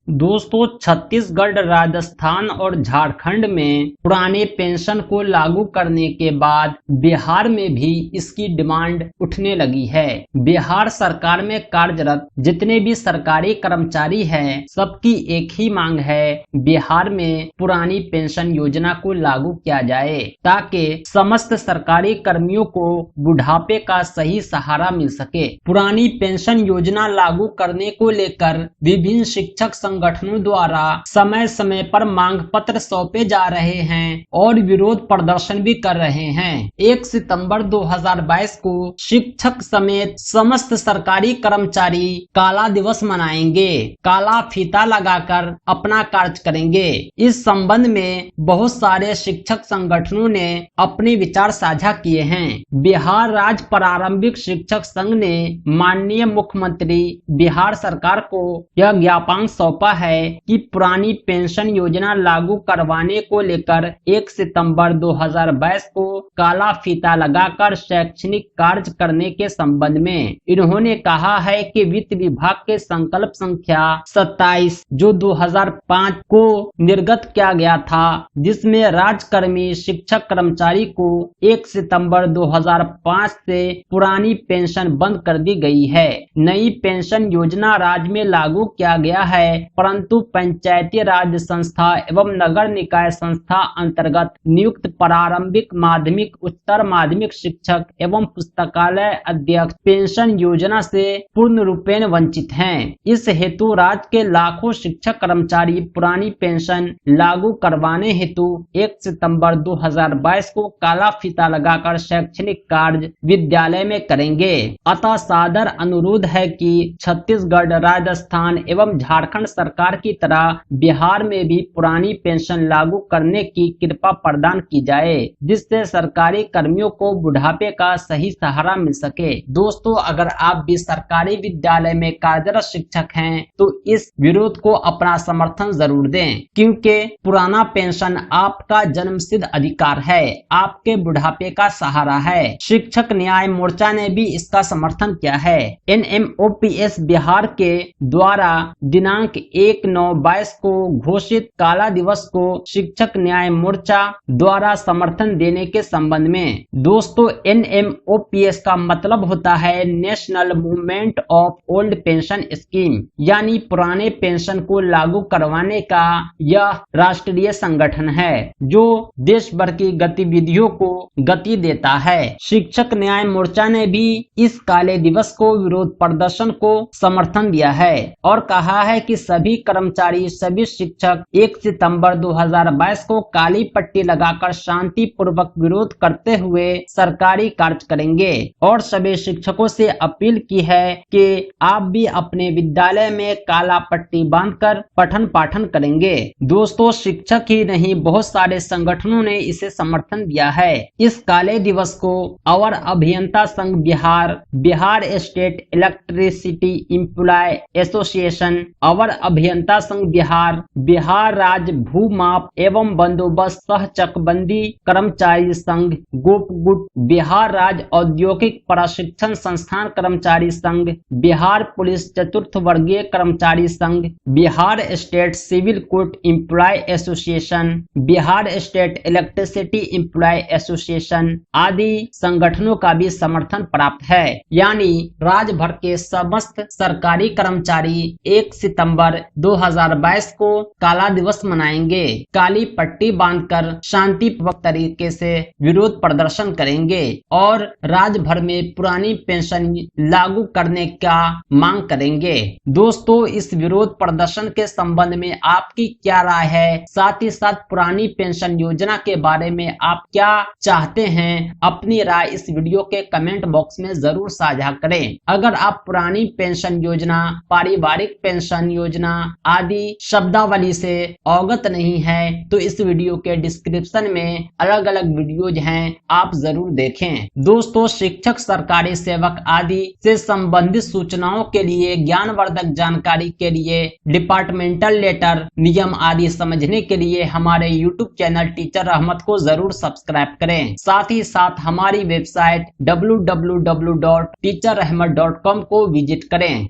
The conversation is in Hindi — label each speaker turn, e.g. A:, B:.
A: दोस्तों, छत्तीसगढ़, राजस्थान और झारखंड में पुराने पेंशन को लागू करने के बाद बिहार में भी इसकी डिमांड उठने लगी है। बिहार सरकार में कार्यरत जितने भी सरकारी कर्मचारी हैं, सबकी एक ही मांग है, बिहार में पुरानी पेंशन योजना को लागू किया जाए ताकि समस्त सरकारी कर्मियों को बुढ़ापे का सही सहारा मिल सके। पुरानी पेंशन योजना लागू करने को लेकर विभिन्न शिक्षक संगठनों द्वारा समय समय पर मांग पत्र सौंपे जा रहे हैं और विरोध प्रदर्शन भी कर रहे हैं। 1 सितंबर 2022 को शिक्षक समेत समस्त सरकारी कर्मचारी काला दिवस मनाएंगे, काला फीता लगाकर अपना कार्य करेंगे। इस संबंध में बहुत सारे शिक्षक संगठनों ने अपने विचार साझा किए हैं। बिहार राज्य प्रारंभिक शिक्षक संघ ने माननीय मुख्यमंत्री बिहार सरकार को यह ज्ञापन सौंपा है कि पुरानी पेंशन योजना लागू करवाने को लेकर 1 सितंबर 2022 को काला फीता लगाकर शैक्षणिक कार्य करने के संबंध में इन्होंने कहा है कि वित्त विभाग के संकल्प संख्या 27 जो 2005 को निर्गत किया गया था, जिसमें राज्यकर्मी शिक्षक कर्मचारी को 1 सितंबर 2005 से पुरानी पेंशन बंद कर दी गई है। नई पेंशन योजना राज्य में लागू किया गया है, परंतु पंचायती राज संस्था एवं नगर निकाय संस्था अंतर्गत नियुक्त प्रारंभिक माध्यमिक उच्चतर माध्यमिक शिक्षक एवं पुस्तकालय अध्यक्ष पेंशन योजना से पूर्ण रूपेण वंचित हैं। इस हेतु राज्य के लाखों शिक्षक कर्मचारी पुरानी पेंशन लागू करवाने हेतु 1 सितंबर 2022 को काला फीता लगाकर शैक्षणिक कार्य विद्यालय में करेंगे। अतः सादर अनुरोध है कि छत्तीसगढ़, राजस्थान एवं झारखंड सरकार की तरह बिहार में भी पुरानी पेंशन लागू करने की कृपा प्रदान की जाए, जिससे सरकारी कर्मियों को बुढ़ापे का सही सहारा मिल सके। दोस्तों, अगर आप भी सरकारी विद्यालय में कार्यरत शिक्षक हैं तो इस विरोध को अपना समर्थन जरूर दें, क्योंकि पुराना पेंशन आपका जन्मसिद्ध अधिकार है, आपके बुढ़ापे का सहारा है। शिक्षक न्याय मोर्चा ने भी इसका समर्थन किया है। NMOPS बिहार के द्वारा दिनांक 1/9/22 को घोषित काला दिवस को शिक्षक न्याय मोर्चा द्वारा समर्थन देने के संबंध में। दोस्तों, NMOPS का मतलब होता है national movement of old pension scheme, यानी पुराने पेंशन को लागू करवाने का यह राष्ट्रीय संगठन है जो देश भर की गतिविधियों को गति देता है। शिक्षक न्याय मोर्चा ने भी इस काले दिवस को विरोध प्रदर्शन को समर्थन दिया है और कहा है कि सभी कर्मचारी, सभी शिक्षक 1 सितंबर 2022 को काली पट्टी लगाकर शांति पूर्वक विरोध करते हुए सरकारी कार्य करेंगे और सभी शिक्षकों से अपील की है कि आप भी अपने विद्यालय में काला पट्टी बांधकर पठन पाठन करेंगे। दोस्तों, शिक्षक ही नहीं, बहुत सारे संगठनों ने इसे समर्थन दिया है। इस काले दिवस को अवर अभियंता संघ Bihar, Bihar state electricity employ association, अवर अभियंता संघ बिहार, बिहार राज्य भूमाप एवं बंदोबस्त सह चकबंदी कर्मचारी संघ गोपगुट, बिहार राज्य औद्योगिक प्रशिक्षण संस्थान कर्मचारी संघ, बिहार पुलिस चतुर्थ वर्गीय कर्मचारी संघ, Bihar state civil court employ association, Bihar state electricity employ association आदि संगठनों का भी समर्थन प्राप्त है। यानी राज्य भर के समस्त सरकारी कर्मचारी 1 सितंबर 2022 को काला दिवस मनाएंगे, काली पट्टी बांधकर शांतिपूर्वक तरीके से विरोध प्रदर्शन करेंगे और राज्य भर में पुरानी पेंशन लागू करने का मांग करेंगे। दोस्तों, इस विरोध प्रदर्शन के संबंध में आपकी क्या राय है? साथ ही साथ पुरानी पेंशन योजना के बारे में आप क्या चाहते हैं? अपनी राय इस वीडियो के कमेंट बॉक्स में जरूर साझा करें। अगर आप पुरानी पेंशन योजना, पारिवारिक पेंशन योजना आदि शब्दावली से अवगत नहीं है तो इस वीडियो के डिस्क्रिप्शन में अलग अलग वीडियोज हैं, आप जरूर देखें। दोस्तों, शिक्षक, सरकारी सेवक आदि से संबंधित सूचनाओं के लिए, ज्ञानवर्धक जानकारी के लिए, डिपार्टमेंटल लेटर, नियम आदि समझने के लिए हमारे YouTube चैनल टीचर रहमत को जरूर सब्सक्राइब करें। साथ ही साथ हमारी वेबसाइट www.teacherrahmat.com को विजिट करें।